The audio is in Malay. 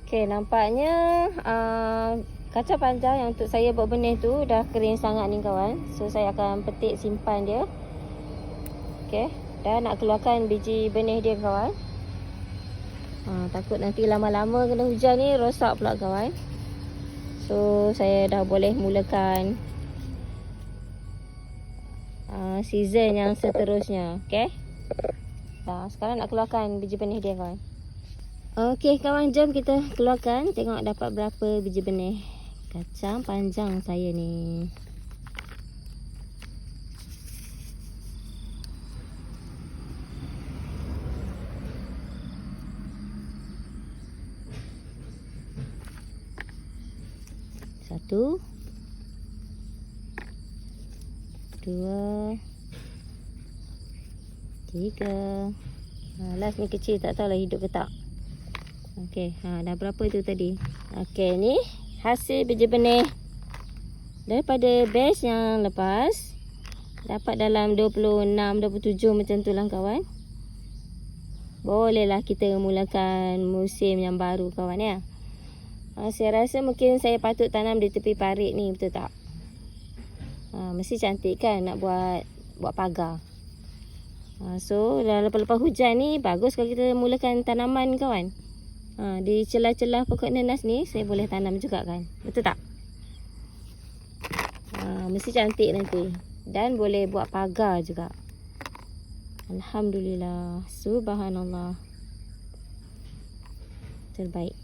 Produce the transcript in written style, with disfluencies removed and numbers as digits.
Okey, nampaknya kacang panjang yang untuk saya buat benih tu dah kering sangat ni kawan. So saya akan petik simpan dia. Okey, dan nak keluarkan biji benih dia kawan. Takut nanti lama-lama kena hujan ni rosak pula kawan. So saya dah boleh mulakan season yang seterusnya. Okey. Sekarang nak keluarkan biji benih dia kawan. Okey kawan, jom kita keluarkan. Tengok dapat berapa biji benih kacang panjang saya ni. Satu, dua, tiga. Last ni kecil, tak tahulah hidup ke tak. Okey, dah berapa tu tadi? Okey, ni hasil biji benih daripada batch yang lepas. Dapat dalam 26, 27 macam tu lah kawan. Bolehlah kita mulakan musim yang baru kawan ya. Saya rasa mungkin saya patut tanam di tepi parit ni, betul tak? Mesti cantik kan nak buat pagar. So dah lepas-lepas hujan ni bagus kalau kita mulakan tanaman kawan. Di celah-celah pokok nanas ni saya boleh tanam juga kan, betul tak? Mesti cantik nanti. Dan boleh buat pagar juga. Alhamdulillah, subhanallah, terbaik.